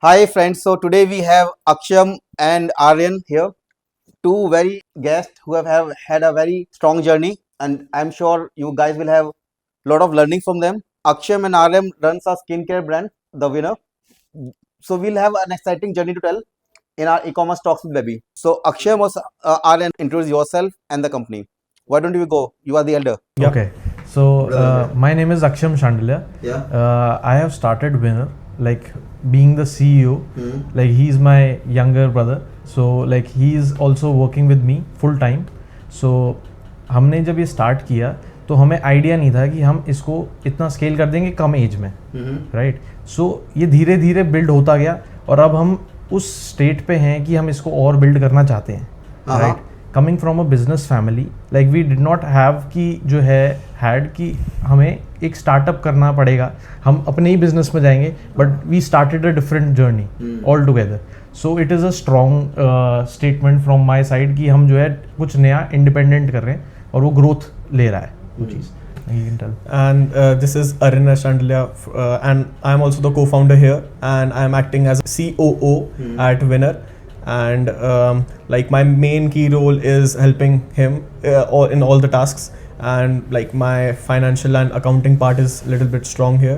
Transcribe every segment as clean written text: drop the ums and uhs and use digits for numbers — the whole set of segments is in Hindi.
Hi friends, so today we have Aksham and Aryan here, two very guests who have had a very strong journey, and I'm sure you guys will have a lot of learning from them. Aksham and Aryan runs a skincare brand, The Winner. So we'll have an exciting journey to tell in our e-commerce talks with Baby. So Aksham was Aryan, introduce yourself and the company. Why don't you go? You are the elder. Yeah. Okay, so my name is Aksham Shandilya. Yeah. I have started Winner, like being the CEO. Like he's my younger brother, so like he is also working with me full time. So हमने जब ये स्टार्ट किया तो हमें आइडिया नहीं था कि हम इसको इतना स्केल कर देंगे कम एज में, राइट. सो ये धीरे धीरे बिल्ड होता गया और अब हम उस स्टेट पे हैं कि हम इसको और बिल्ड करना चाहते हैं, right. Coming from a business family, like we did not have कि जो है हैड कि हमें एक स्टार्टअप करना पड़ेगा, हम अपने ही बिजनेस में जाएंगे, but we started a different journey all together. So it is a strong statement from my side कि हम जो है कुछ नया इंडिपेंडेंट कर रहे हैं और वो ग्रोथ ले रहा है वो चीज़. You can tell. And this is Arina Shandilya, and I'm also the co-founder here, and I'm acting as COO at Winner. And like my main key role is helping him in all the tasks, and like my financial and accounting part is a little bit strong here,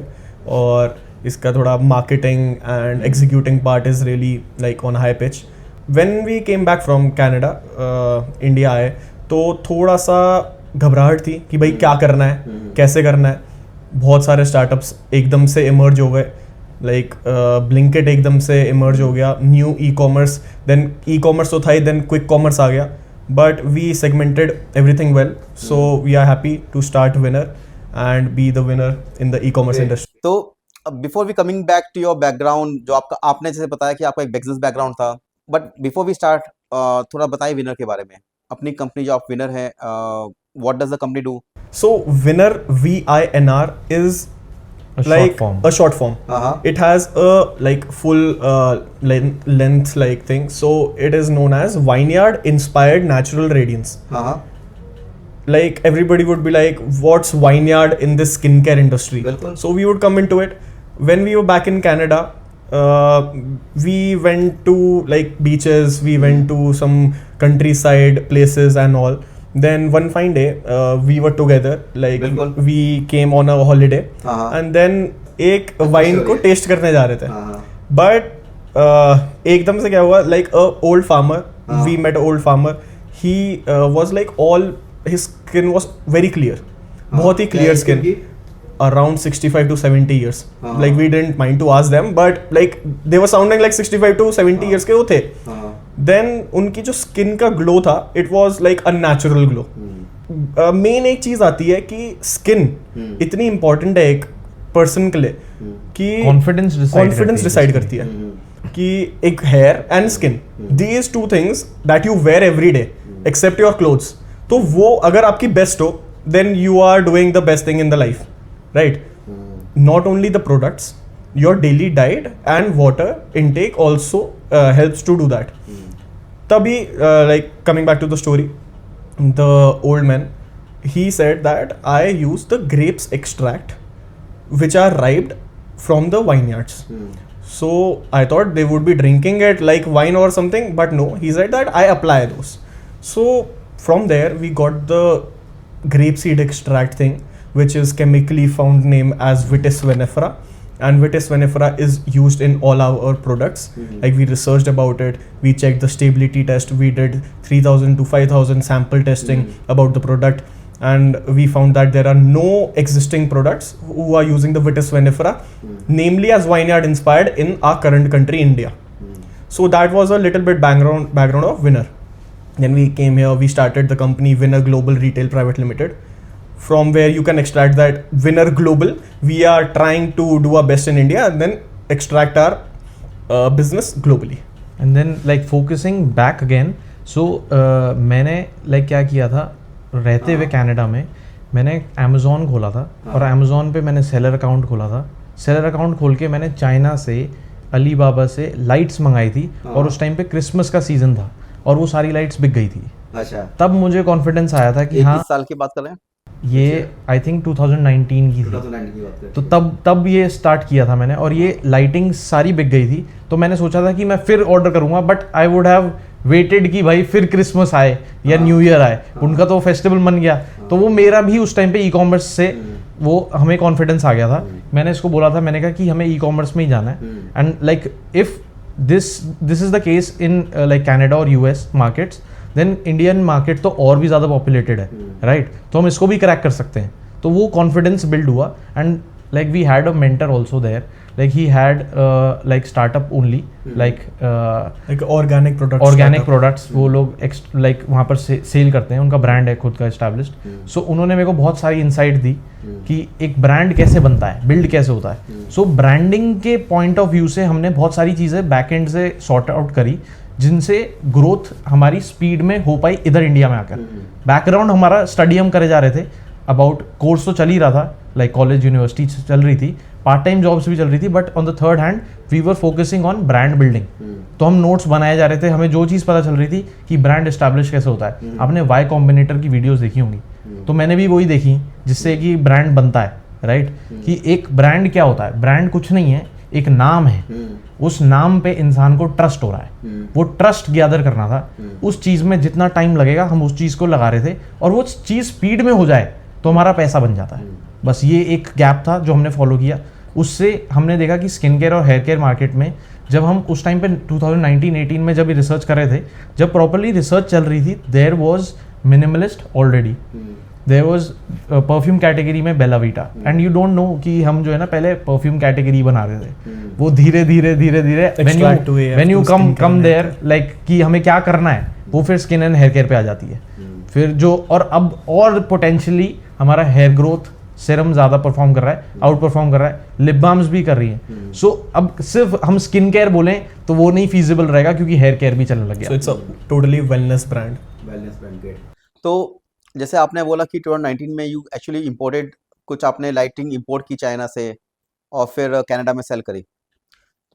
और इसका थोड़ा marketing and executing part is really like on high pitch. When we came back from Canada, India आए तो थोड़ा सा घबराहट थी कि भाई क्या करना है, कैसे करना है. बहुत सारे स्टार्टअप्स एकदम से इमर्ज हो गए, लाइक ब्लिंकिट एकदम से इमर्ज हो गया, new e commerce, then e commerce तो था ही, देन क्विक कॉमर्स आ गया, but we segmented everything well. So we are happy to start winner and be the winner in the e commerce industry. तो before we coming back to your background, जो आपने जैसे बताया कि आपका एक बिजनेस बैकग्राउंड था, बट बिफोर वी स्टार्ट थोड़ा बताइए विनर के बारे में. अपनी कंपनी जो आप विनर है, what does the company do? So winner, VINR, is A like short form. a short form. Uh-huh. It has a like full length like thing. So it is known as Vineyard Inspired Natural Radiance. Uh-huh. Like everybody would be like, what's Vineyard in this skincare industry? Bilkul. So we would come into it. When we were back in Canada, we went to like beaches, we went to some countryside places and all. Then one fine day, we were together, like Bilkul. we came on a holiday, and then एक वाइन को टेस्ट करने जा रहे थे. बट एकदम से क्या हुआ, like a old farmer, we met a old farmer. He was like all his skin was very clear, बहुत ही clear skin, around 65 to 70 years. Like we didn't mind to ask them, but like they were sounding like 65 to 70 years के वो थे. देन उनकी जो स्किन का ग्लो था, it was like a natural glow. Main एक चीज आती है कि स्किन इतनी इंपॉर्टेंट है एक पर्सन के लिए कि कॉन्फिडेंस डिसाइड करती है कि एक hair and skin, these two things that you wear every day except your clothes, तो वो अगर आपकी बेस्ट हो, then you are doing the best thing in the life, right. Not only the products, your daily diet and water intake also helps to do that. Tabhi, like coming back to the story, the old man, he said that I use the grapes extract which are ripe from the vineyards. So I thought they would be drinking it like wine or something, but no, he said that I apply those. So from there we got the grapeseed extract thing, which is chemically found name as Vitis vinifera. And Vitis vinifera is used in all our products. Like we researched about it, we checked the stability test, we did 3,000 to 5,000 sample testing about the product, and we found that there are no existing products who are using the Vitis vinifera, namely as vineyard inspired, in our current country, India. So that was a little bit background of Winner. Then we came here, we started the company Winner Global Retail Private Limited, from where you can extract that Winner Global. We are trying to do our best in India and then extract our business globally. And then like focusing back again, so मैंने like क्या किया था, रहते हुए कनाडा में मैंने Amazon खोला था, और Amazon पे मैंने सेलर अकाउंट खोला था. सेलर अकाउंट खोल के मैंने चाइना से, अली बाबा से लाइट्स मंगाई थी, और उस टाइम पे क्रिसमस का सीजन था और वो सारी लाइट्स बिक गई थी. अच्छा, तब मुझे कॉन्फिडेंस आया था कि हाँ, 21 साल की बात कर रहे हैं. ये आई थिंक 2019 की थी, 2019 की बात तो तब ये स्टार्ट किया था मैंने, और ये लाइटिंग सारी बिक गई थी। तो मैंने सोचा था कि मैं फिर ऑर्डर करूंगा, but I would have waited कि भाई फिर क्रिसमस आए या न्यू ईयर आए, उनका तो फेस्टिवल बन गया। तो वो मेरा भी उस टाइम पे ई कॉमर्स से वो हमें कॉन्फिडेंस आ गया था। मैंने इसको बोला था, मैंने कहा कि हमें ई कॉमर्स में ही जाना है, and like if this is the case in like Canada और US markets, then Indian market तो और भी ज़्यादा पॉपुलेटेड है, राइट? तो हम इसको भी क्रैक कर सकते हैं। तो वो कॉन्फिडेंस बिल्ड हुआ, and like we had a mentor also there, like he had like startup only, like organic products वो लोग लाइक वहाँ पर सेल करते हैं, उनका ब्रांड है खुद का एस्टैब्लिश्ड। सो उन्होंने मेरे को बहुत सारी इंसाइट दी कि एक ब्रांड कैसे बनता है, बिल्ड कैसे होता है। सो ब्रांडिंग के पॉइंट ऑफ व्यू से हमने बहुत सारी चीज़ें बैक एंड से सॉर्ट आउट करी, जिनसे ग्रोथ हमारी स्पीड में हो पाई इधर इंडिया में आकर। बैकग्राउंड हमारा स्टडी हम करे जा रहे थे, अबाउट कोर्स तो चल ही रहा था, लाइक कॉलेज यूनिवर्सिटी चल रही थी, पार्ट टाइम जॉब्स भी चल रही थी, but on the third hand we were focusing on brand building. तो हम नोट्स बनाए जा रहे थे, हमें जो चीज़ पता चल रही थी कि ब्रांड एस्टैब्लिश कैसे होता है। आपने वाई कॉम्बिनेटर की वीडियोस देखी होंगी, तो मैंने भी वही देखी, जिससे कि ब्रांड बनता है, राइट? कि एक ब्रांड क्या होता है, ब्रांड कुछ नहीं है, एक नाम है, उस नाम पे इंसान को ट्रस्ट हो रहा है, वो ट्रस्ट गैदर करना था। उस चीज़ में जितना टाइम लगेगा हम उस चीज़ को लगा रहे थे, और वो चीज़ स्पीड में हो जाए तो हमारा पैसा बन जाता है। बस ये एक गैप था जो हमने फॉलो किया। उससे हमने देखा कि स्किन केयर और हेयर केयर मार्केट में जब हम उस टाइम पे 2019-18 में जब रिसर्च कर रहे थे, जब प्रॉपर्ली रिसर्च चल रही थी, there was Minimalist already, there was perfume category में Bella Vita, and you don't know कि हम जो है ना पहले परफ्यूम कैटेगरी बना रहे थे। वो धीरे धीरे when you come there, like कि हमें क्या करना है, वो फिर स्किन एंड हेयर केयर पे आ जाती है। फिर जो और अब और पोटेंशियली हमारा हेयर ग्रोथ सेरम ज़्यादा परफॉर्म कर रहा है, आउट परफॉर्म कर रहा है, लिप बाम्स भी कर रही है। सो अब सिर्फ हम स्किन केयर बोलें तो वो नहीं फीजिबल रहेगा, क्योंकि हेयर केयर भी चलने लग गया। सो it's a totally wellness brand. Great. तो जैसे आपने बोला कि 2019 में यू एक्चुअली इंपोर्टेड, कुछ आपने लाइटिंग इंपोर्ट की चाइना से और फिर कनाडा में सेल करी।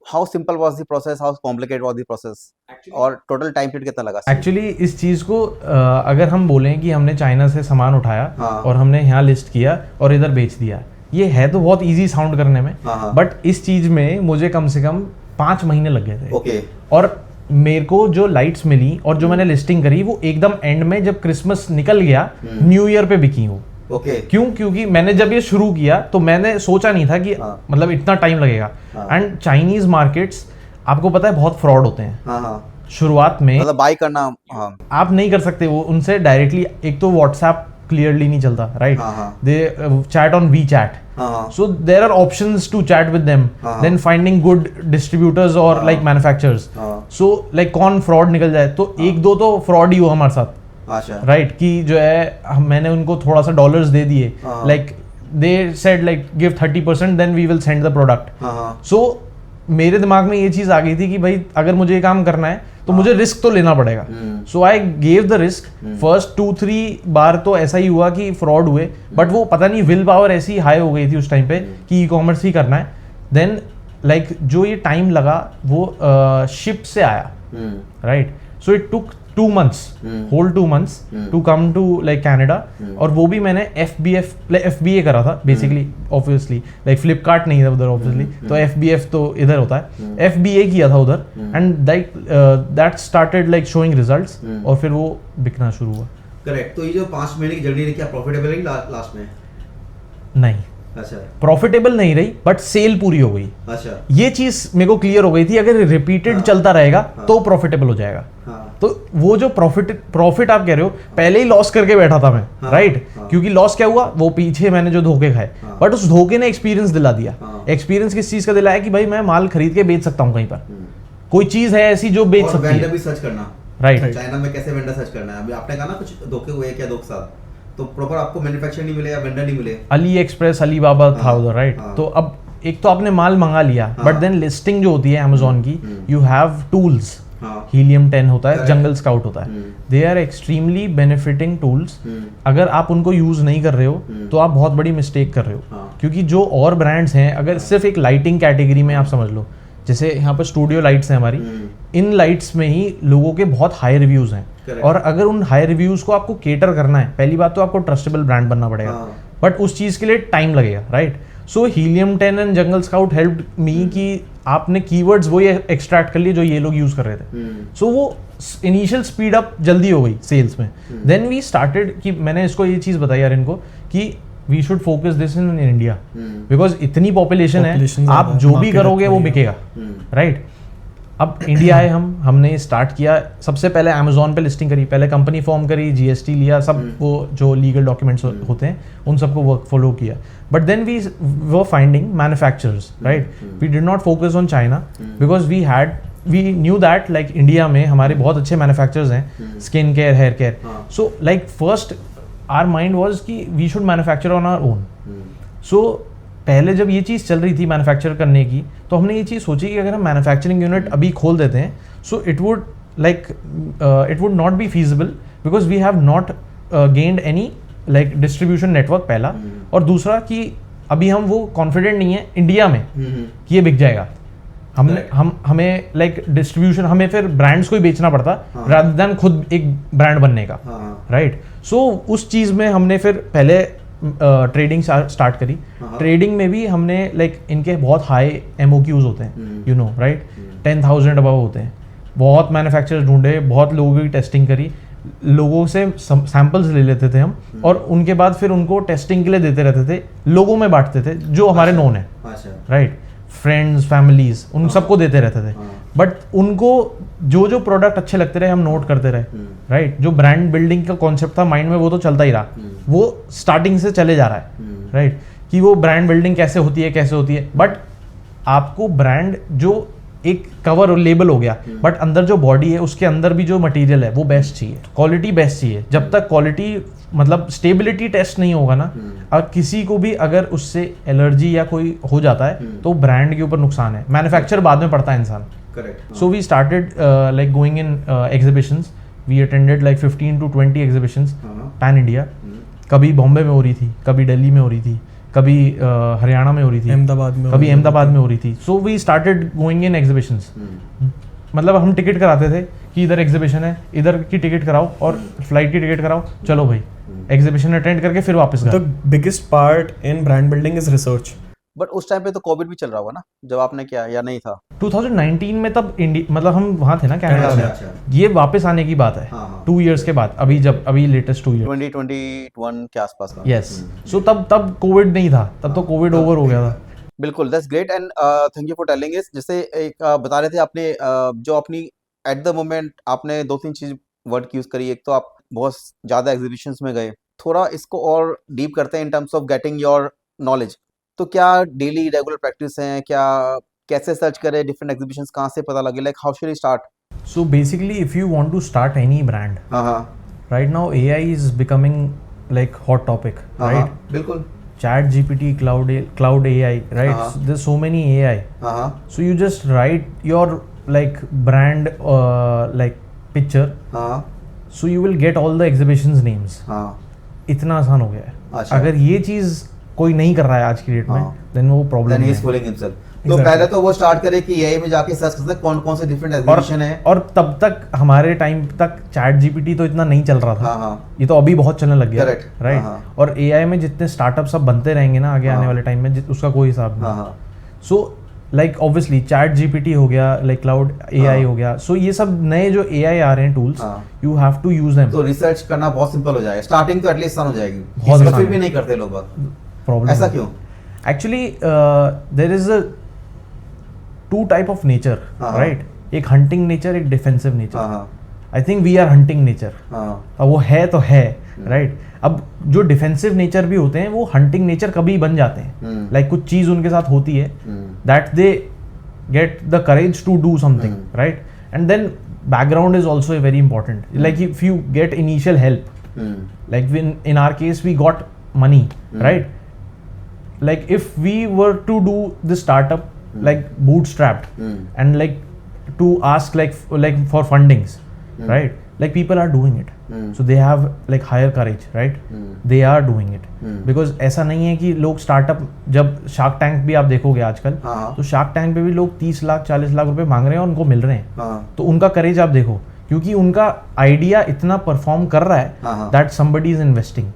How simple was the process, how complicated was the process, और टोटल टाइम पीरियड कितना लगा? एक्चुअली इस चीज़ को अगर हम बोलें कि हमने चाइना से सामान उठाया और हमने यहाँ लिस्ट किया और इधर बेच दिया, ये है तो बहुत इजी साउंड करने में, बट इस चीज़ में मुझे कम से कम 5 महीने लग गए थे। ओके। और मेरे को जो लाइट्स मिली और जो मैंने लिस्टिंग करी, वो एकदम एंड में जब क्रिसमस निकल गया, न्यू ईयर पे बिकी वो। ओके। क्योंकि मैंने जब ये शुरू किया तो मैंने सोचा नहीं था कि मतलब इतना टाइम लगेगा। एंड चाइनीज मार्केट्स आपको पता है बहुत फ्रॉड होते हैं। शुरुआत में मतलब बाय करना आप नहीं कर सकते वो उनसे डायरेक्टली। एक तो व्हाट्सएप क्लियरली नहीं चलता, right? They chat on we chat, so there are options to chat with them, then finding good distributors or like manufacturers, so like कौन fraud निकल जाए, तो एक दो तो fraud ही हो हमारे साथ, राइट? कि जो है मैंने उनको थोड़ा सा डॉलर्स दे दिए, like they said like give 30%, then we will send the product. So मेरे दिमाग में ये चीज आ गई थी कि भाई अगर मुझे ये काम करना है तो मुझे रिस्क तो लेना पड़ेगा। So I gave the risk. First 2-3 बार तो ऐसा ही हुआ कि फ्रॉड हुए, बट वो पता नहीं विल पावर ऐसी हाई हो गई थी उस टाइम पे कि ई कॉमर्स ही करना है। देन लाइक जो ये टाइम लगा वो शिप से आया, right? So it took 2 months, whole 2 months to come to like Canada, और वो भी मैंने FBA करा था बेसिकली, ऑब्वियसली लाइक फ्लिपकार्ट नहीं था उधर ऑब्वियसली, तो FBF तो इधर होता है, FBA किया था उधर, and like that started like showing results, और फिर वो बिकना शुरू हुआ। करेक्ट। तो ये जो 5 महीने की जर्नी रही, क्या प्रॉफिटेबल रही लास्ट में? नहीं, अच्छा, प्रॉफिटेबल नहीं रही, बट सेल पूरी हो गई। अच्छा, ये चीज मेरे को क्लियर हो गई थी, अगर रिपीटेड चलता रहेगा तो प्रॉफिटेबल हो जाएगा। तो वो जो प्रॉफिट आप कह रहे हो, पहले ही लॉस करके बैठा था मैं, राइट? क्योंकि लॉस क्या हुआ, वो पीछे मैंने जो धोखे खाए, बट उस धोखे ने एक्सपीरियंस दिला दिया। एक्सपीरियंस किस चीज का दिलाया कि भाई मैं माल खरीद के बेच सकता हूँ कहीं पर, कोई चीज है ऐसी जो बेच सकती है। वेंडर भी सर्च करना, राइट? चाइना में कैसे वेंडर सर्च करना है? अभी आपने कहा ना कुछ धोखे हुए क्या 2 साल, तो प्रॉपर आपको मैन्युफैक्चर नहीं मिले या वेंडर नहीं मिले। अली एक्सप्रेस, अलीबाबा था उधर, राइट? तो अब एक तो आपने माल मंगा लिया, बट देन लिस्टिंग जो होती है अमेजोन की, यू हैव टूल्स, हीलियम 10 होता है, जंगल स्काउट होता है, they are extremely benefiting tools. अगर आप उनको यूज नहीं कर रहे हो तो आप बहुत बड़ी मिस्टेक कर रहे हो, क्योंकि जो और ब्रांड्स हैं, अगर सिर्फ एक लाइटिंग कैटेगरी में आप समझ लो, जैसे यहाँ पर स्टूडियो लाइट्स हैं हमारी, इन लाइट्स में ही लोगों के बहुत हाई रिव्यूज हैं, और अगर उन हाई रिव्यूज को आपको केटर करना है, पहली बात तो आपको ट्रस्टेबल ब्रांड बनना पड़ेगा, बट उस चीज के लिए टाइम लगेगा, right? So helium 10 and jungle scout helped me कि आपने कीवर्ड्स वही एक्सट्रैक्ट कर लिए जो ये लोग यूज कर रहे थे, सो वो इनिशियल स्पीड अप जल्दी हो गई सेल्स में। देन वी स्टार्टेड कि मैंने इसको ये चीज बताई यार इनको कि we should focus this in India, because इतनी पॉपुलेशन है, आप जो भी करोगे वो बिकेगा, राइट? अब इंडिया आए हमने स्टार्ट किया, सबसे पहले अमेजोन पे लिस्टिंग करी, पहले कंपनी फॉर्म करी, जीएसटी लिया, सब वो जो लीगल डॉक्यूमेंट्स होते हैं उन सबको वर्क फॉलो किया, but then we were finding manufacturers, right? We did not focus on China because we knew that like India में हमारे बहुत अच्छे मैन्युफैक्चरर्स हैं, skin care, hair care, so like first our mind was कि we should manufacture on our own. So पहले जब ये चीज़ चल रही थी मैन्युफैक्चर करने की, तो हमने ये चीज़ सोची कि अगर हम मैन्युफैक्चरिंग यूनिट अभी खोल देते हैं, so it would not be feasible because we have not gained any like distribution network, पहला, और दूसरा कि अभी हम वो कॉन्फिडेंट नहीं है इंडिया में कि ये बिक जाएगा। हमें लाइक डिस्ट्रीब्यूशन, हमें फिर ब्रांड्स को ही बेचना पड़ता रादर देन खुद एक ब्रांड बनने का, राइट? सो उस चीज़ में हमने फिर पहले ट्रेडिंग स्टार्ट करी। ट्रेडिंग में भी हमने लाइक इनके बहुत हाई MOQs होते हैं, यू नो, राइट? 10,000 अबव होते हैं। बहुत मैन्युफैक्चरर्स ढूंढे, बहुत लोगों की टेस्टिंग करी, लोगों से सैंपल्स ले लेते थे हम, और उनके बाद फिर उनको टेस्टिंग के लिए देते रहते थे, लोगों में बांटते थे जो हमारे नोन है, राइट? फ्रेंड्स, फैमिलीज, उन सबको देते रहते थे, बट उनको जो जो प्रोडक्ट अच्छे लगते रहे हम नोट करते रहे, राइट? जो ब्रांड बिल्डिंग का कॉन्सेप्ट था माइंड में वो तो चलता ही रहा, वो स्टार्टिंग से चले जा रहा है, राइट? कि वो ब्रांड बिल्डिंग कैसे होती है, बट आपको ब्रांड जो एक कवर और लेबल हो गया, बट अंदर जो बॉडी है उसके अंदर भी जो मटेरियल है वो बेस्ट चाहिए, क्वालिटी बेस्ट चाहिए। जब तक क्वालिटी मतलब स्टेबिलिटी टेस्ट नहीं होगा ना, और किसी को भी अगर उससे एलर्जी या कोई हो जाता है तो ब्रांड के ऊपर नुकसान है, मैन्युफैक्चर बाद में पड़ता है इंसान। So we started like going in exhibitions, we attended like 15 to 20 exhibitions pan India. कभी बॉम्बे में हो रही थी, कभी दिल्ली में हो रही थी, कभी हरियाणा में हो रही थी, कभी अहमदाबाद में हो रही थी। So we started going in exhibitions, मतलब हम टिकट कराते थे कि इधर एग्जीबिशन है, इधर की टिकट कराओ और फ्लाइट की टिकट कराओ, चलो भाई एग्जीबिशन अटेंड करके फिर वापस गए। The biggest part in brand building is research. But उस टाइम पे तो कोविड भी चल रहा होगा ना जब आपने किया, या नहीं था? 2019 में तब मतलब हम वहाँ थे ना कनाडा में, ये वापस आने की बात है 2 years के बाद, अभी लेटेस्ट 2 years 2021 के आसपास का। यस। सो तब कोविड नहीं था, तब तो कोविड ओवर हो गया था। बिल्कुल, that's great and thank you for telling इस। जैसे एक बता रहे थे आपने जो अपनी एट द मोमेंट आपने 2-3 चीज वर्ड की यूज करी। एक तो आप बहुत ज़्यादा एग्जीबिशंस में गए, थोड़ा इसको और डीप करते हैं in terms of getting your knowledge. तो क्या डेली रेगुलर प्रैक्टिस है, क्या कैसे सर्च करें डिफरेंट एग्जीबिशंस, कहाँ से पता लगे, like how should we start? So basically, if you want to start any brand, right now AI is becoming like hot topic, right? बिल्कुल। Chat GPT, cloud AI, right? So there's so many AI. So you just write your like brand like picture. So you will get all the exhibitions names. इतना आसान हो गया है। अगर ये चीज कोई नहीं कर रहा है आज की डेट में, then वो प्रॉब्लम है। तो पहले तो वो स्टार्ट करे कि एआई में जाके सर्च करते हैं कौन कौन से डिफरेंट एग्जीबिशन है। और तब तक हमारे टाइम तक चैट जीपीटी तो इतना नहीं चल रहा था, ये तो अभी बहुत चलने लग गया, राइट? और एआई में जितने स्टार्टअप सब बनते रहेंगे ना आगे आने वाले टाइम में, उसका कोई हिसाब नहीं। So like obviously chat GPT हो गया, लाइक क्लाउड एआई हो गया, सो ये सब नए जो एआई आ रहे हैं tools, you have to use them. तो रिसर्च करना बहुत सिंपल हो जाएगा, स्टार्टिंग तो एटलीस्ट आसान हो जाएगी, बहुत फिर भी नहीं करते लोग। प्रॉब्लम ऐसा क्यों? Actually there is a 2 type of nature, right? एक हंटिंग नेचर, एक defensive nature. I think we are hunting nature. अब वो है तो है, राइट? अब जो डिफेंसिव नेचर भी होते हैं वो हंटिंग नेचर कभी बन जाते हैं, लाइक कुछ चीज उनके साथ होती है that they get the courage to do something, right? And then background is also very important. Like if you get initial help, like in our case we got money, right? Like if we were to do this startup like bootstrapped and like to ask like for fundings, right? like people are doing it. So they have like higher courage, right? They are doing it because ऐसा नहीं है कि लोग स्टार्टअप, जब शार्क टैंक भी आप देखोगे आजकल, तो शार्क टैंक पे भी लोग 30 लाख 40 लाख रुपए मांग रहे हैं और उनको मिल रहे हैं. तो उनका करेज आप देखो, क्योंकि उनका आइडिया इतना परफॉर्म कर रहा है that somebody is investing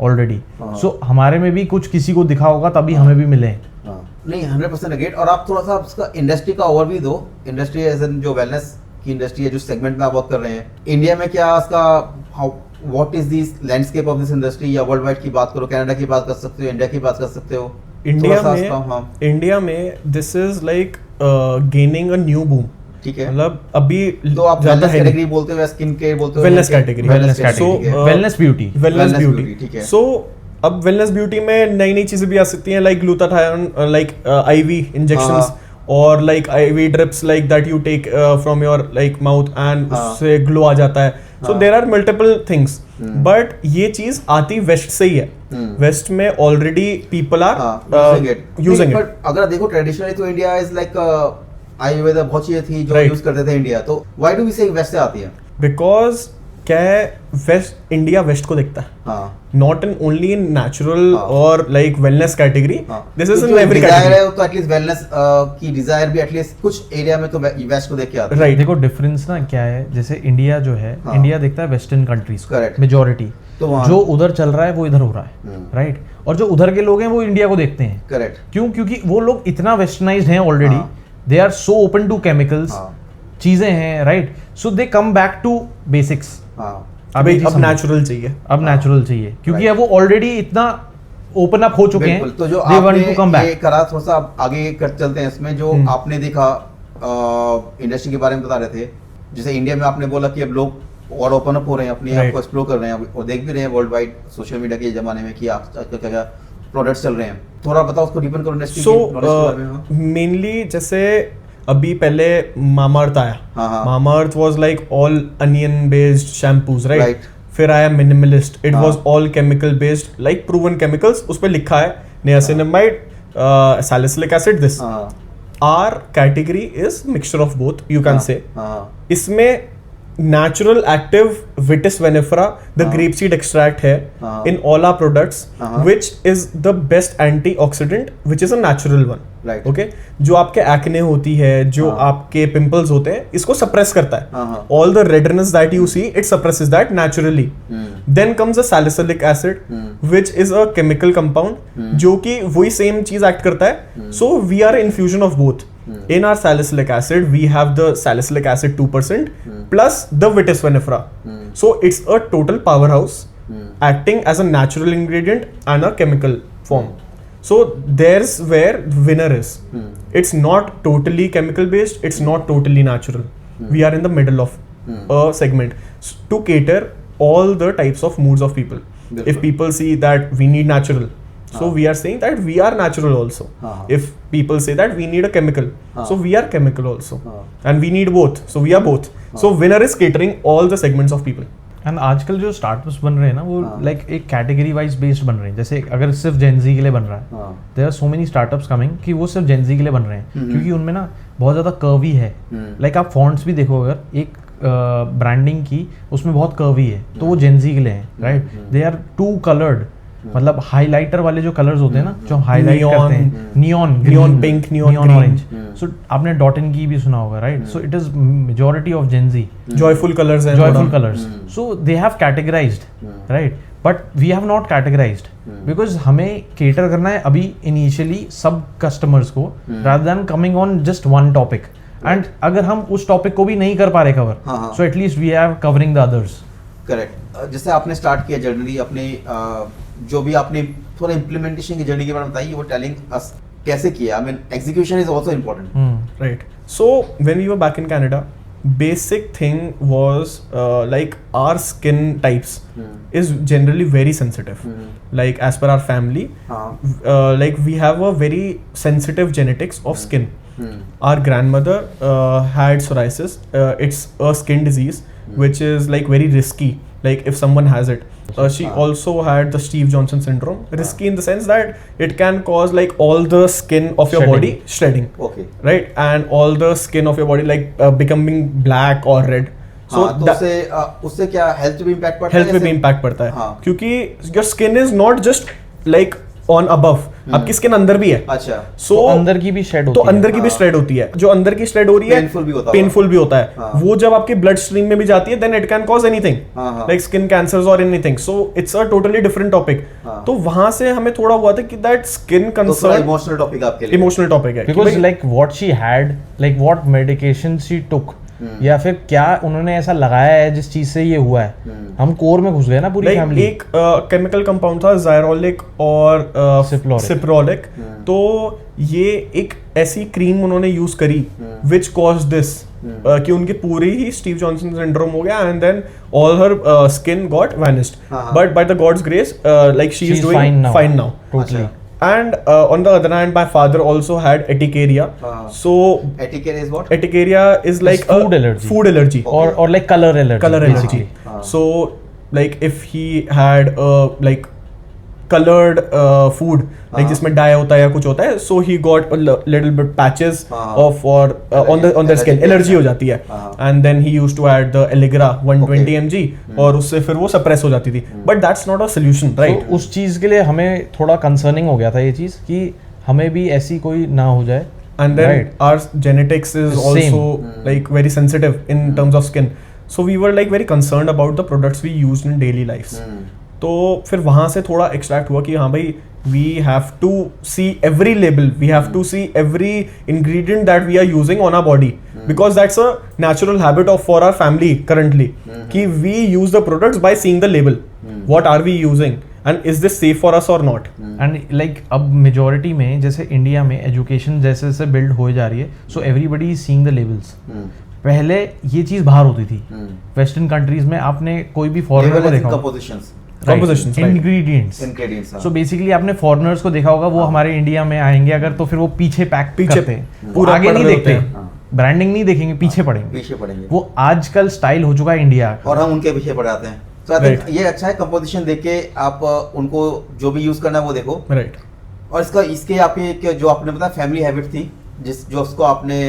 already. So हमारे में भी कुछ किसी को दिखा होगा तभी हमें भी मिले. नहीं 100% अग्रीड. और आप थोड़ा सा उसका इंडस्ट्री का ओवरव्यू दो. इंडस्ट्री एज इन जो वेलनेस की इंडस्ट्री है, जो सेगमेंट में आप वर्क कर रहे हैं इंडिया में, क्या उसका what is this landscape of this industry? या वर्ल्ड वाइड की बात करो, कनाडा की बात कर सकते हो, इंडिया की बात कर सकते हो. इंडिया में this is like gaining a new boom. ठीक है, मतलब अभी तो आप वेलनेस कैटेगरी बोलते हो या स्किन केयर बोलते हो? वेलनेस कैटेगरी, वेलनेस ब्यूटी, ठीक है. सो अब वेलनेस ब्यूटी में नई नई चीजें भी आ सकती हैं, like glutathione, like IV injections, और like IV drips like that you take from your like mouth and उससे ग्लो आ जाता है. So there are multiple things, but ये चीज आती वेस्ट से ही है. वेस्ट में already people are using it. अगर देखो ट्रेडिशनली तो इंडिया इज लाइक आयुर्वेद बहुत चीजें थी जो यूज करते थे इंडिया. तो व्हाई डू वी से वेस्ट से आती है? बिकॉज क्या है, वेस्ट, इंडिया वेस्ट को देखता है, not in only in natural और like wellness category. This is in every category. तो एटलीस्ट वेलनेस की डिजायर भी एटलीस्ट कुछ एरिया में तो वेस्ट को देख के आता है. राइट. देखो डिफरेंस ना क्या है, जैसे इंडिया जो है, इंडिया देखता है वेस्टर्न कंट्रीज को, मेजोरिटी. तो जो उधर चल रहा है वो इधर हो रहा है, राइट. और जो उधर के लोग हैं वो इंडिया को देखते हैं. करेक्ट. क्यों? क्योंकि वो लोग इतना वेस्टर्नाइज्ड हैं already, they are so open to chemicals, चीजें हैं, right. So they come back to basics. अब नेचुरल चाहिए, अब नेचुरल चाहिए, क्योंकि अब वो ऑलरेडी इतना ओपन अप हो चुके हैं. तो जो आपने ये करा, थोड़ा सा आगे कर चलते हैं इसमें. जो आपने देखा इंडस्ट्री के बारे में बता रहे थे, जैसे इंडिया में आपने बोला कि अब लोग और ओपन अप हो रहे हैं, अपने आप को एक्सप्लोर कर रहे हैं और देख भी रहे हैं वर्ल्ड वाइड सोशल मीडिया के जमाने में कि आजकल क्या क्या प्रोडक्ट्स चल रहे हैं. थोड़ा बताओ उसको डीपन करो इंडस्ट्री के बारे में. मेनली जैसे अभी पहले मामाअर्थ आया. Mamaearth was like all onion based shampoos, right. फिर आया Minimalist, it was all chemical based, like proven chemicals. उस पे लिखा है niacinamide, salicylic acid. This our category is mixture of both, you can say. इसमें natural active vitis vinifera, the grapeseed extract है in all our products, which is the best antioxidant, which is a natural one. Right. Okay, जो आपके acne होती है, जो आपके pimples होते हैं, इसको suppress करता है. All the redness that you see, it suppresses that naturally. Then comes the salicylic acid, which is a chemical compound, जो कि वही same चीज act करता है. So we are a infusion of both. In our salicylic acid, we have the salicylic acid 2% plus the vitis vinifera. So it's a total powerhouse, acting as a natural ingredient and a chemical form. So there's where winner is. It's not totally chemical based, it's not totally natural. We are in the middle of a segment to cater all the types of moods of people. If people see that we need natural, so we are saying that we are natural also. If people say that we need a chemical, so we are chemical also. And we need both, so we are both. So winner is catering all the segments of people. And आजकल जो स्टार्टअप्स बन रहे हैं ना, वो लाइक एक कैटेगरी वाइज बेस्ड बन रहे हैं. जैसे अगर सिर्फ जेनजी के लिए बन रहा है, there are so many startups coming कि वो सिर्फ जेनजी के लिए बन रहे हैं, क्योंकि उनमें ना बहुत ज़्यादा कर्वी है. लाइक आप फॉन्ट्स भी देखो, अगर एक ब्रांडिंग की उसमें बहुत कर्वी है, तो वो जेनजी के लिए है, right. They are too coloured, मतलब हाइलाइटर वाले जो कलर्स होते हैं ना, जो हाईलाइट करते हैं, neon pink, neon orange. So आपने डॉटन की भी सुना होगा, right. So it is majority of Gen Z joyful colours हैं, joyful colours. So they have categorised, right. But we have not categorised because हमें केटर करना है अभी इनिशियली सब कस्टमर्स को, rather than coming on just one topic. And अगर हम उस टॉपिक को भी नहीं कर पा रहे cover, so at least we have covering the others. Correct. जैसे आपने स्टार्ट किया जर्नी, अपने जो भी आपने थोड़ा इम्प्लीमेंटेशन की जर्नी के बारे में बताइए, वो टेलिंग अस कैसे किया. I mean execution is also important, right. So when we were back in Canada, basic thing was like our skin types is generally very sensitive. Like as per our family, like we have a very sensitive genetics of skin. Our grandmother had psoriasis. It's a skin disease which is like very risky. Like if someone has it, she also had the Steve Johnson syndrome. Risky in the sense that it can cause like all the skin of your body shredding. Okay. Right, and all the skin of your body like becoming black or red. हाँ, तो उससे क्या हेल्थ पे इम्पैक्ट पड़ता है? हेल्थ पे भी इम्पैक्ट पड़ता है, हाँ। क्योंकि your skin is not just like on above, आपकी स्किन अंदर भी है। अच्छा, सो तो अंदर की भी शेड होती तो है। अंदर की भी श्रेड होती है, जो अंदर की श्रेड हो रही है पेनफुल भी होता है। हाँ। वो जब आपके ब्लड स्ट्रीम में भी जाती है, then it can cause anything हाँ। लाइक स्किन कैंसर्स और anything. So it's a totally different topic. हाँ। तो वहां से हमें थोड़ा हुआ था कि दैट स्किन तो कंसर्न इमोशनल टॉपिक आपके लिए? इमोशनल टॉपिक है, because like what she had, like what medication she took, या फिर क्या उन्होंने ऐसा लगाया है जिस चीज से ये हुआ है। हम कोर में घुस गए ना पूरी फैमिली। एक केमिकल कंपाउंड था ज़ायरोलिक और सिप्रोलिक। तो ये एक ऐसी क्रीम उन्होंने यूज करी विच कॉज दिस, कि उनकी पूरी ही स्टीव जॉनसन सिंड्रोम हो गया, and then all her skin got vanished, but by the god's grace like she is doing fine now Totally. And on the other hand, my father also had urticaria. So Urticaria is what? urticaria is like It's food a allergy. food allergy. or like color allergy. Color allergy. basically. So like if he had like colored food, like जिसमें dye होता है या कुछ होता है, so he got a little bit patches of or on the skin, allergy हो जाती है, and then he used to add the Allegra 120 mg और उससे फिर वो suppress हो जाती थी, but that's not a solution, right? तो उस चीज के लिए हमें थोड़ा कंसर्निंग हो गया था ये चीज कि हमें भी ऐसी कोई ना हो जाए। And then Right. our genetics is Same. also like very sensitive in terms of skin, so we were like very concerned about the products we used in daily lives. तो फिर वहाँ से थोड़ा एक्सट्रैक्ट हुआ कि हाँ भाई, we have to see every label, we have to see every ingredient that we are using on our body, because that's a natural habit of for our family currently, कि we use the products by seeing the label, what are we using and is this safe for us or not. And like अब मेजोरिटी में जैसे इंडिया में एजुकेशन जैसे जैसे बिल्ड हो जा रही है, so everybody is seeing the labels. पहले ये चीज बाहर होती थी, वेस्टर्न कंट्रीज में आपने कोई भी फॉरेनर को देखा Compositions, right. Ingredients. So basically आपने फॉरेनर्स को देखा होगा, वो हमारे इंडिया में आएंगे अगर तो फिर वो पीछे करते हैं, पूरा आगे पढ़ नहीं रहे देखते, होते ब्रांडिंग नहीं देखेंगे, पीछे पड़ेंगे। वो आजकल स्टाइल हो चुका है इंडिया का, और हम उनके पीछे पड़ जाते हैं। तो आई थिंक ये अच्छा है, कंपोजिशन देख के आप उनको जो भी यूज करना है वो देखो, राइट। और इसके आपके जो आपने बताया फैमिली हैबिट थी, जो उसको आपने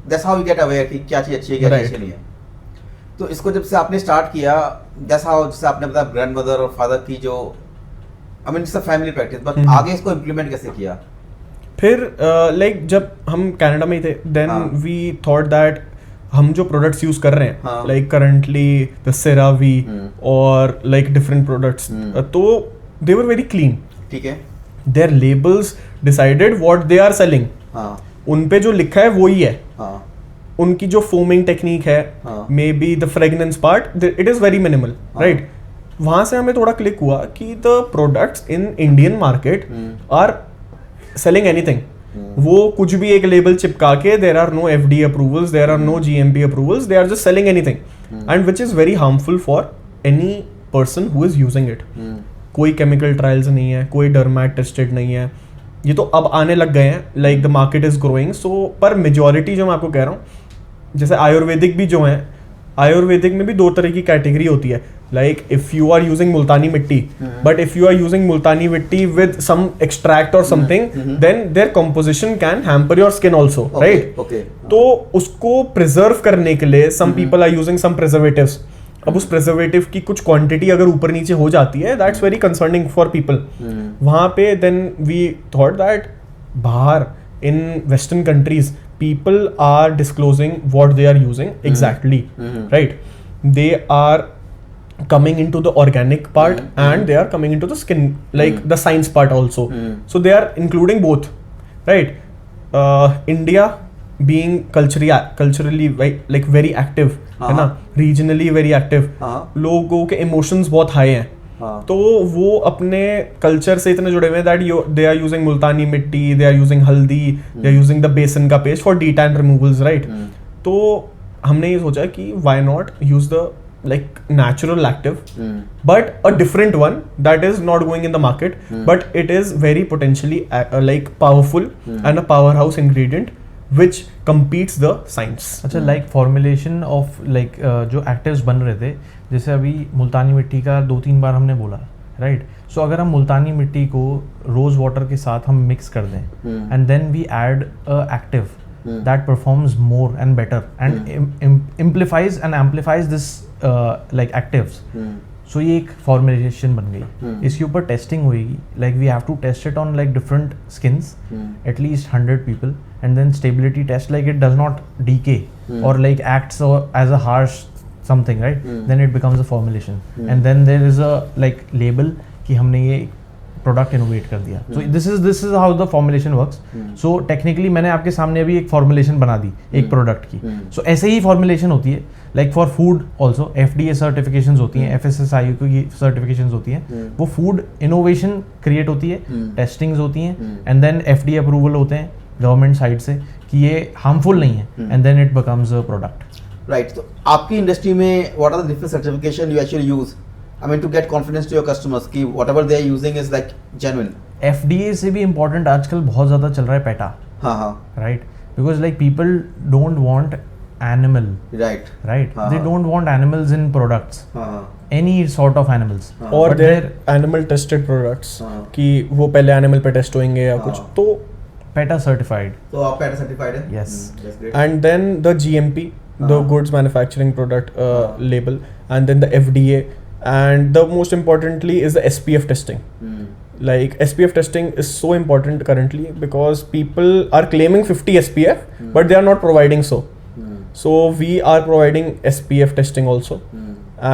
that's how you get aware कि क्या चीज अच्छी है क्या चीज नहीं है। तो इसको जब से आपने स्टार्ट किया, दैट्स हाउ जैसे आपने बताया ग्रैंडमदर और फादर की जो I mean it's a family practice, but आगे इसको इम्प्लीमेंट कैसे किया? फिर लाइक जब हम कनाडा में ही थे, देन वी थॉट दैट हम जो प्रोडक्ट्स यूज कर रहे हैं, लाइक करंटली द सेरावी और लाइक डिफरेंट प्रोडक्ट्स, तो दे वर वेरी क्लीन। ठीक है, their labels decided what they are selling, उन पे जो लिखा है वही है। उनकी जो फोमिंग टेक्निक है, maybe the fragrance part, it is very minimal, right. वहां से हमें थोड़ा क्लिक हुआ कि the products in Indian market are selling anything. वो कुछ भी एक लेबल चिपका के, there are no FD approvals, there are no GMP approvals, they are just selling anything, and which is very harmful for any person who is using it. कोई केमिकल ट्रायल्स नहीं है, कोई डर्मैट टेस्टेड नहीं है, ये तो अब आने लग गए हैं, like the market is growing. So पर मेजोरिटी जो मैं आपको कह रहा हूँ, जैसे आयुर्वेदिक भी जो है, आयुर्वेदिक में भी दो तरह की कैटेगरी होती है, like if you are using multani mitti, but if you are using multani mitti with some extract और something, then their composition can hamper your skin also, right. तो उसको प्रिजर्व करने के लिए some people are using some preservatives. अब उस प्रिजर्वेटिव की कुछ क्वांटिटी अगर ऊपर नीचे हो जाती है, that's very concerning for people. वहां पे देन वी थॉट दैट बाहर in Western countries, people are disclosing what they are using exactly, right? They are coming into the organic part and they are coming into the skin, like the science part also. So they are including both, right? India being culturally like very active, है ना, regionally very active, लोगों के emotions बहुत high हैं, तो वो अपने कल्चर से इतने जुड़े हुए हैं that they are using multani मिट्टी, दे आर यूजिंग हल्दी, दे आर यूजिंग द बेसन का पेस्ट फॉर डीटैन रिमूवल्स, राइट। तो हमने ये सोचा कि why not use the like natural active, but a different one that is not going in the market, but it is very potentially like powerful and a powerhouse ingredient which competes the science. अच्छा, लाइक फॉर्मुलेशन ऑफ लाइक जो एक्टिव्स बन रहे थे, जैसे अभी मुल्तानी मिट्टी का 2-3 बार हमने बोला, राइट। सो अगर हम मुल्तानी मिट्टी को रोज वाटर के साथ हम मिक्स कर दें and then we add a active, that performs more and better and amplifies this like actives. So ये एक formulation बन गई. इसके ऊपर testing होएगी. Like we have to test it on like different skins, at least 100 people, and then stability test like it does not decay or like acts as a harsh something, right? Then it becomes a formulation, and then there is a like label कि हमने ये प्रोडक्ट इनोवेट कर दिया. So this is how the formulation works. So technically मैंने आपके सामने अभी एक फॉर्मुलेशन बना दी एक प्रोडक्ट की. सो ऐसे ही फॉर्मुलेशन होती है like for food also. FDA certifications होती हैं, FSSAI की सर्टिफिकेशंस होती हैं. वो फूड इनोवेशन क्रिएट होती है, टेस्टिंग्स होती हैं, एंड देन FDA अप्रूवल होते हैं गवर्नमेंट साइड से कि ये हार्मफुल नहीं है, and then it becomes a product. Right. तो आपकी इंडस्ट्री में what are the different certification you actually use? I mean to get confidence to your customers कि whatever they are using is like genuine. FDA से भी इम्पोर्टेंट आजकल बहुत ज़्यादा चल रहा है PETA. हाँ. Right? Because like people don't want animal. Right. They don't want animals in products. Any sort of animals. और their animal tested products कि वो पहले animal पे टेस्ट होंगे या कुछ, तो PETA certified. तो आप PETA certified है? Yes. That's great. And then the GMP, the goods manufacturing product label, and then the FDA. And the most importantly is the SPF testing. Like SPF testing is so important currently because people are claiming 50 SPF but they are not providing so. So we are providing SPF testing also.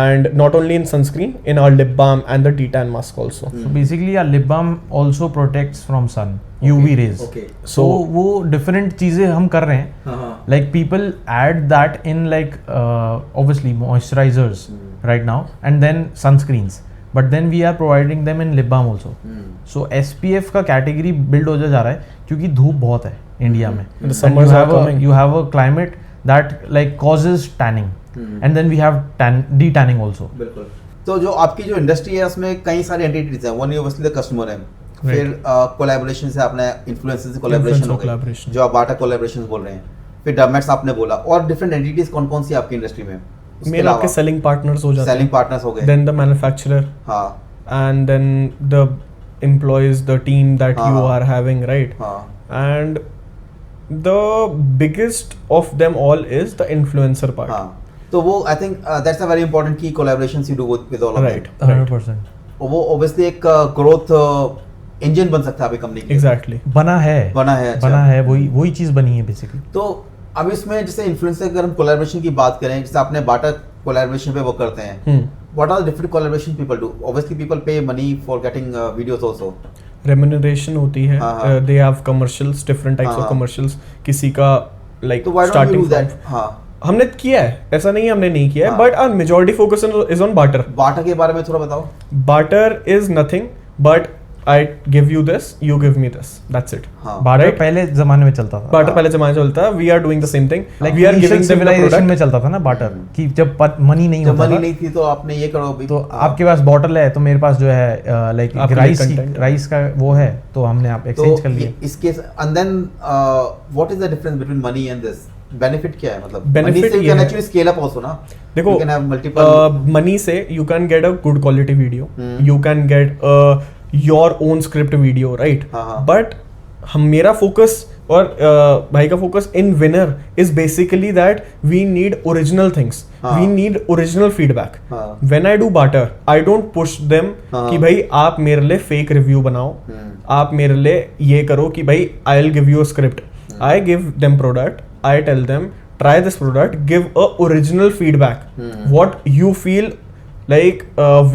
And not only in sunscreen, in our lip balm and the D-tan mask also. So basically our lip balm also protects from sun, UV rays. Okay. So वो different चीज़ें हम कर रहे हैं. Like people add that in like obviously moisturizers right now and then sunscreens. But then we are providing them in lip balm also. So SPF का category build हो जा रहा है क्योंकि धूप बहुत है इंडिया में. The summers are coming. You have a climate that like causes tanning. And then we have de-tanning also. बिल्कुल. तो जो आपकी जो इंडस्ट्री है उसमें कई सारे एंटिटीज हैं. वन ऑब्वियसली द कस्टमर है. फिर कोलैबोरेशन से आपने इन्फ्लुएंसर से कोलैबोरेशन हो गई जो आप बाटा कोलैबोरेशंस बोल रहे हैं. फिर डर्मेट्स आपने बोला और डिफरेंट एंटिटीज कौन-कौन सी आपकी इंडस्ट्री में? मेन आपके सेलिंग पार्टनर्स हो जाते हैं. सेलिंग पार्टनर्स हो गए. Then the manufacturer. हाँ. And then the employees, the team that you are having, right? And the biggest of them all is the influencer part. हाँ. तो वो I think that's a very important key collaborations you do with all of right. 100%. वो ऑब्वियसली एक ग्रोथ इंजन बन सकता है आपकी कंपनी के. एग्जैक्टली. बना है. अच्छा. बना है. वही चीज़ बनी है बेसिकली. तो अब इसमें जैसे इन्फ्लुएंसर अगर हम कोलैबोरेशन की बात करें, जैसे आपने बाटा कोलैबोरेशन पे वो करते हैं, what are the different collaboration people do? Obviously people pay money for getting videos also. Remuneration होती है. They have commercials, different types of commercials. किसी का लाइक स्टार्टिंग फ्रॉम. हाँ, हमने किया है, ऐसा नहीं है हमने नहीं किया है, but our majority focus is on barter. Barter के बारे में थोड़ा बताओ. Barter is nothing but I give you this, you give me this. That's it. Barter पहले जमाने में चलता था. बाटर पहले जमाने में चलता था. We are doing the same thing. Like we are giving them the product. में चलता था ना बाटर कि जब मनी नहीं होता था. जब मनी नहीं थी तो आपने ये करो. तो आपके पास बॉटल है तो मेरे पास जो है लाइक राइस का वो है तो हमने आप एक्सचेंज कर लिया. इसके and then what is the difference between money and this? Benefit क्या है? मतलब बेनिफिट ये है एक्चुअली स्केल अप आल्सो ना. देखो, you can have multiple money से you can get a good quality video. You can get your own script video, right? But हम मेरा फोकस और भाई का focus in winner is basically that we need original things. We need original feedback. When I do barter I don't push them कि भाई आप मेरे लिए फेक रिव्यू बनाओ, आप मेरे लिए ये करो कि भाई I will give you a script. I give them product. I tell them try this product, give a original feedback. What you feel like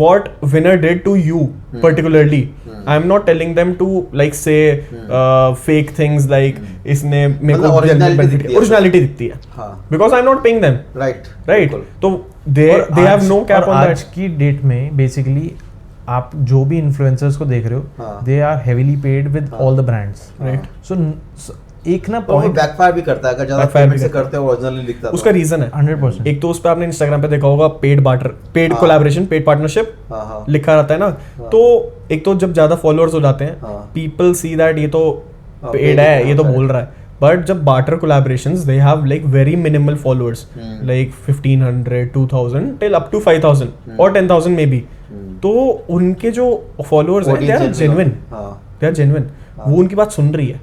what winner did to you particularly. I'm not telling them to like say fake things like इसने मेरे को originality दिखती है because I'm not paying them. Right. तो they have no cap on that. आज की डेट में बेसिकली आप जो भी इन्फ्लुएंसर्स को देख रहे हो they are heavily paid with all the brands. Right. So एक ना पॉइंट बैकफायर भी करता है अगर ज्यादा पेमेंट से करते हो ओरिजिनली लिखता है. उसका रीजन है 100%. एक तो उस पे आपने इंस्टाग्राम पे देखा होगा paid barter, paid collaboration, paid partnership लिखा रहता है ना. तो एक तो जब ज्यादा फॉलोअर्स हो जाते हैं पीपल सी दैट ये तो पेड है, ये तो बोल रहा है. बट जब barter collaborations they have like very minimal followers like 1500 2000 till up to 5000 और 10000 मे बी. तो उनके जो फॉलोअर्स हैं दे आर जेन्युइन. वो उनकी बात सुन रही है.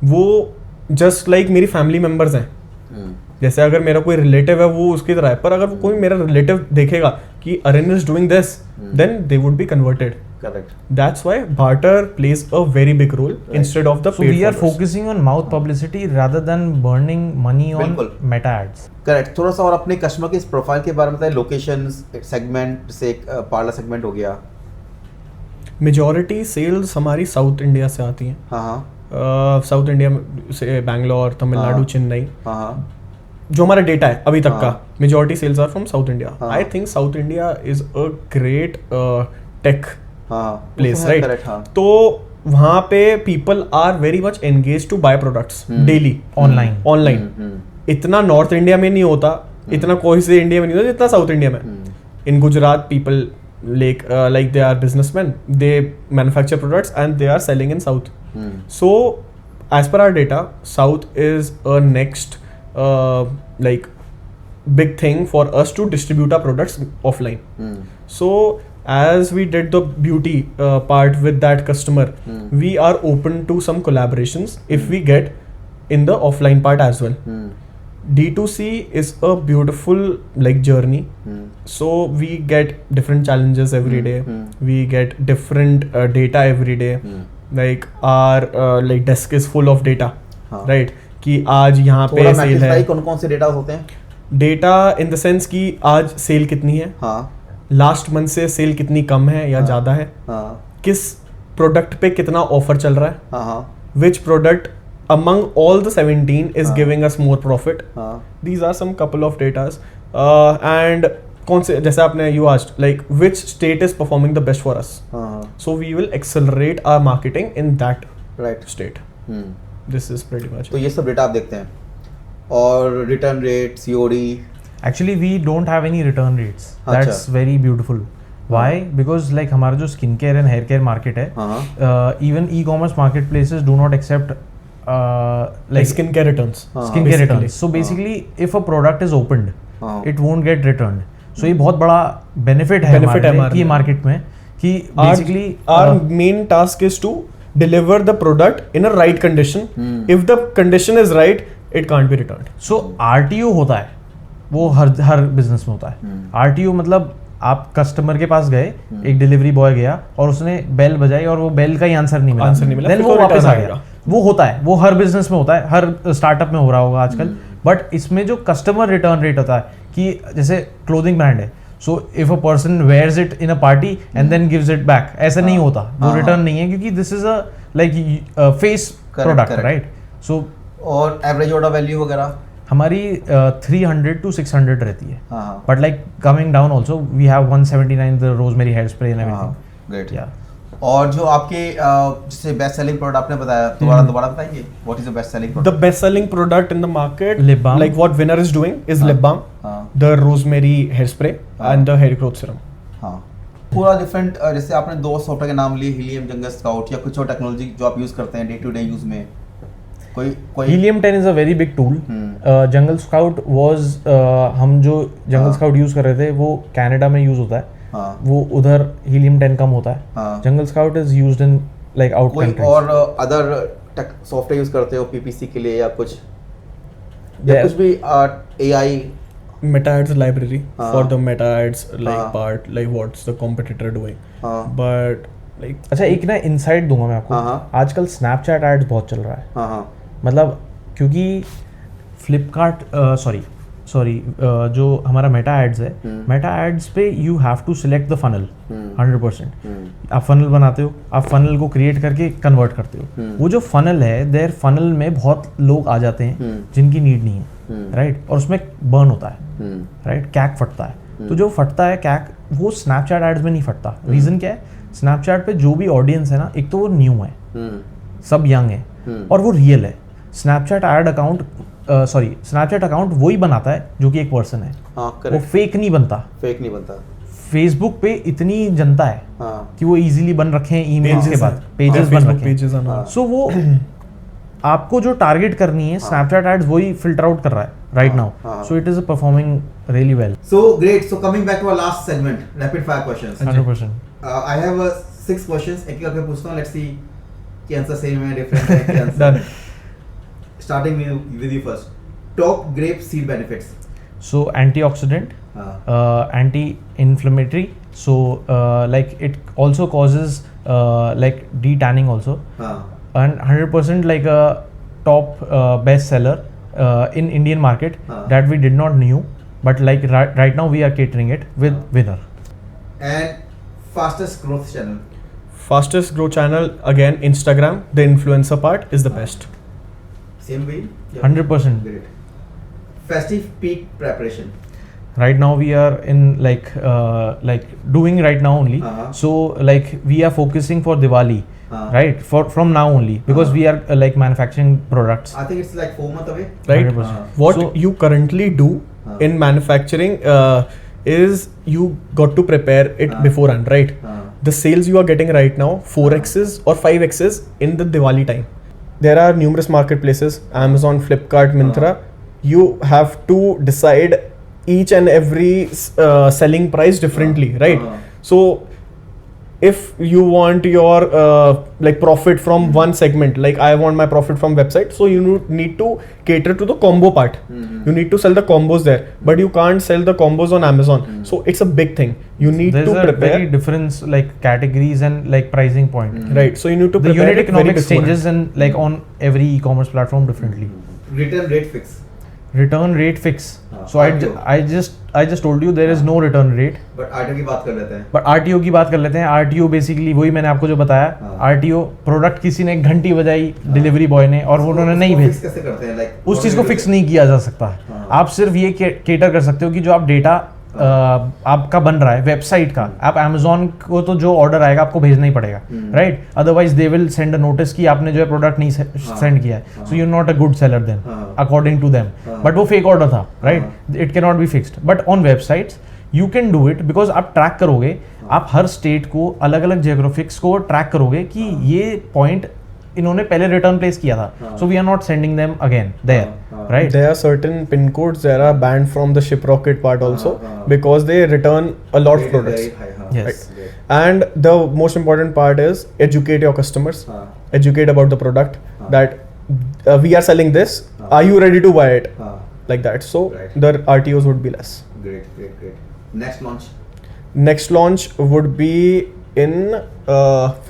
वो जस्ट लाइक मेरी फैमिली मेंबर्स हैं. जैसे अगर मेरा कोई रिलेटिव है वो उसकी तरह है, पर अगर कोई मेरा रिलेटिव देखेगा कि Aran is doing this, then they would be converted. Correct. That's why barter plays a very big role instead of the So paid we are followers. focusing on mouth publicity rather than burning money on बिल्कुल. meta ads. करेक्ट. थोड़ा सा और अपने कस्टमर के प्रोफाइल के बारे में बताइए. लोकेशंस, सेगमेंट से एक पार्लर सेगमेंट हो गया. Majority sales हमारी साउथ इंडिया से आती हैं. हाँ साउथ इंडिया से बैंगलोर, तमिलनाडु, हाँ. चेन्नई. हाँ जो हमारा डेटा है अभी तक हाँ. का, majority sales are from South India. हाँ. I think South India is a great take हाँ प्लेस, राइट? करेक्ट. हाँ तो वहाँ पे people are very much engage to buy products daily online. इतना नॉर्थ इंडिया में नहीं होता, इतना कोई से इंडिया में नहीं होता जितना साउथ इंडिया में. In Gujarat people like they are businessmen, they manufacture products and they are selling in south. So as per our data, south is a next like big thing for us to distribute our products offline. So as we did the beauty part with that customer, we are open to some collaborations if we get in the offline part as well. D2C is a beautiful like journey. So we get different challenges every day. We get different data every day. Like our like desk is full of data, right? कि आज यहाँ पे सेल है. कौन कौन से डेटा होते हैं? डेटा इन द सेंस कि आज सेल कितनी है, हाँ लास्ट मंथ से सेल कितनी कम है या ज़्यादा है, हाँ किस प्रोडक्ट पे कितना ऑफर चल रहा है, हाँ हाँ which product among all the 17 is giving us more profit. हाँ. These are some couple of datas. And कौन से, जैसे आपने you asked like which state is performing the best for us. हाँ So we will accelerate our marketing in that right. state. This is pretty much तो ये सब डेटा आप देखते हैं. और return rate, COD. Actually, we don't have any return rates. अच्छा. That's very beautiful. Why? Because like हमारा जो skin care and hair care market है, even e-commerce marketplaces do not accept like skincare returns. skincare basically. returns. So basically, if a product is opened, हाँ. it won't get returned. So ये बहुत बड़ा benefit है Benefit है हमारे हमारे लिए लिए. मार्केट में कि Our- basically our main task is to deliver the product in a right condition. If the condition is right, it can't be returned. So RTO होता है, वो हर बिजनेस में होता है. RTO मतलब आप कस्टमर के पास गए, एक डिलीवरी बॉय गया और उसने बेल बजाई और वो बेल का ही आंसर नहीं मिला, फिर Then वो वो वापस return आ आएगा. गया. वो होता है, वो हर बिजनेस में होता है, हर स्टार्टअप में हो रहा होगा आजकल. बट इसमें जो कस्टमर रिटर्न रेट होता है कि जैसे क्लोथिंग ब्रांड है, so if a person wears it in a party and then gives it back, ऐसा नहीं होता, वो रिटर्न नहीं है क्योंकि this is a like face product, right? So और एवरेज ऑर्डर वैल्यू वगैरह हमारी 300 to 600 रहती है. हाँ But like coming down also, we have 179 the rosemary hair spray and everything. Great. Yeah. और जो आपके जैसे बेस्ट सेलिंग प्रोडक्ट आपने बताया, दोबारा बताएंगे what is the best selling The product? best selling product in the market, Lip balm. like what Winner is doing, is lip balm, हाँ the rosemary hairspray, and the hair growth serum. हाँ. पूरा डिफरेंट. जैसे आपने दो सॉफ्टवेयर के नाम लिए, हीलियम, जंगल स्काउट, या कुछ और टेक्नोलॉजी जो आप यूज करते हैं डे टू डे यूज में, कोई Helium 10 is a very big tool. Jungle Scout was हम जो Jungle Scout यूज कर रहे थे वो कनाडा में यूज होता है. हाँ वो उधर Helium 10 कम होता है. हाँ. Jungle Scout is used in like out कोई countries. और अदर सॉफ्टवेयर यूज करते हो PPC के लिए या कुछ, या There- कुछ भी AI? Meta ads library हाँ. for the meta ads like हाँ. part, like what's the competitor doing. हाँ But like अच्छा, एक ना इनसाइट दूंगा मैं आपको. हाँ. आजकल Snapchat एड्स बहुत चल रहा है. हाँ हाँ मतलब क्योंकि फ्लिपकार्ट सॉरी जो हमारा मेटा एड्स है, मेटा एड्स पे you have to select the funnel 100%. आप फनल बनाते हो, आप फनल को क्रिएट करके कन्वर्ट करते हो. वो जो फनल है, देयर फनल में बहुत लोग आ जाते हैं जिनकी नीड नहीं है, राइट? और उसमें बर्न होता है, राइट? कैक फटता है. तो जो फटता है कैक, वो स्नैपचैट एड्स में नहीं फटता. रीज़न क्या है? स्नैपचैट पे जो भी ऑडियंस है ना, एक तो वो न्यू है, सब यंग है, और वो रियल है. Snapchat ad account Snapchat account वही बनाता है जो कि एक पर्सन है. हाँ वो करेक्ट. फेक नहीं बनता. फेक नहीं बनता. फेसबुक पे इतनी जनता है हाँ कि वो इजीली बन रखे हैं, ईमेल्स के बाद पेजेस Yeah, बन Facebook रखे हैं. pages and all. सो वो आपको जो टारगेट करनी है, स्नैपचैट एड्स वही फिल्टर आउट कर रहा है right now. So it is performing really well. So great. So coming back to our last segment, rapid fire questions. 100%. I have 6 questions. एक करके पूछता हूँ. Let's see कि आंसर सेम है, डिफरेंट है, क्या answer. Done. starting with you first. Top grape seed benefits. So antioxidant, anti-inflammatory. So like it also causes like de-tanning also, and 100% like a top best seller in Indian market that we did not knew, but like right now we are catering it with winner. And fastest growth channel. Fastest growth channel, again Instagram. The influencer part is the best. Same way. 100%. Great. Festive peak preparation. Right now we are in like doing right now only. So like we are focusing for Diwali, right? From now only, because we are like manufacturing products. I think it's like 4 months away. Right. 100%. What So- you currently do in manufacturing is you got to prepare it beforehand, right? The sales you are getting right now, 4x's or 5x's in the Diwali time. There are numerous marketplaces, Amazon, Flipkart, Myntra. You have to decide each and every selling price differently, right? So if you want your like profit from one segment, like I want my profit from website, so you need to cater to the combo part. You need to sell the combos there, but you can't sell the combos on Amazon. So it's a big thing. You need There's to a prepare, very difference like categories and like pricing point. right? So you need to The prepare unit it very economics beforehand. changes and like on every e-commerce platform differently. Return rate fix. Return rate fix. So RTO. I just told you there is no return rate. But RTO की बात कर लेते हैं. बट आरटीओ की बात कर लेते हैं. आरटीओ बेसिकली वही मैंने आपको जो बताया. आरटीओ प्रोडक्ट किसी ने एक घंटी बजाई डिलीवरी बॉय ने और उन्होंने नहीं उसको भेज. fix कैसे करते हैं? Like उस चीज़ को फिक्स नहीं किया जा सकता. आप सिर्फ ये केटर कर सकते हो कि जो आप डेटा आपका बन रहा है वेबसाइट का, आप Amazon को तो जो ऑर्डर आएगा आपको भेजना ही पड़ेगा, right? Otherwise they will send a notice कि आपने जो है प्रोडक्ट नहीं सेंड किया है, so you are not a good seller then according to them. But वो फेक ऑर्डर था, right? It can not be fixed. But on websites you can do it because आप ट्रैक करोगे. आप हर स्टेट को अलग अलग जियोग्राफिक्स को ट्रैक करोगे कि ये पॉइंट इन्होंने पहले रिटर्न प्लेस किया था, so we are not sending them again there, right? There are certain pin codes that are banned from the Shiprocket part also because they return a lot of products. Very high. Yes. And the most important part is educate your customers, educate about the product that we are selling this. Are you ready to buy it? Like that. So Right. the RTOs would be less. Great. Next launch. Next launch would be in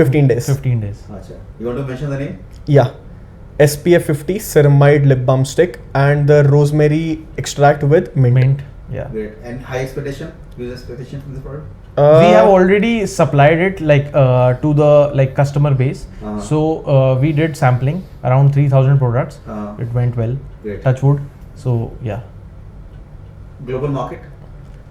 15 days. 15 days. अच्छा. You want to mention the name? Yeah. SPF 50 ceramide lip balm stick and the rosemary extract with mint. Mint. Yeah. Great. And high expectation? User expectation from this product? We have already supplied it like to the like customer base. So we did sampling around 3,000 products. It went well. Great. Touch wood. So yeah, Global market?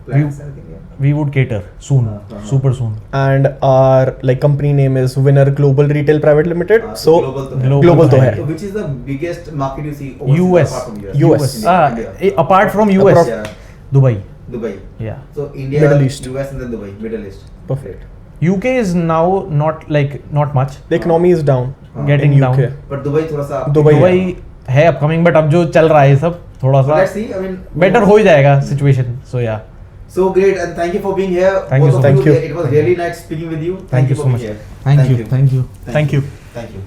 Plans, anything? Yeah. we would cater soon, super soon. And our like company name is Winner Global Retail Private Limited. So global तो तो है. So which is the biggest market you see overseas US. apart from US? US. Apart from US, Yeah. Dubai. Dubai. Yeah. So India, Middle East. US and then Dubai, Middle East. Perfect. UK is now not much The economy is down. getting in down. UK. But Dubai थोड़ा सा. Dubai. दुबई है अपकमिंग, बट अब जो चल रहा है ये सब थोड़ा So सा let's see. I mean. Better हो ही जाएगा सिचुएशन. सो या So great, and thank you for being here. Thank you Both so of much. Thank you. It was really nice speaking with you. Thank you for so being much. here. Thank you. Thank you. Thank you.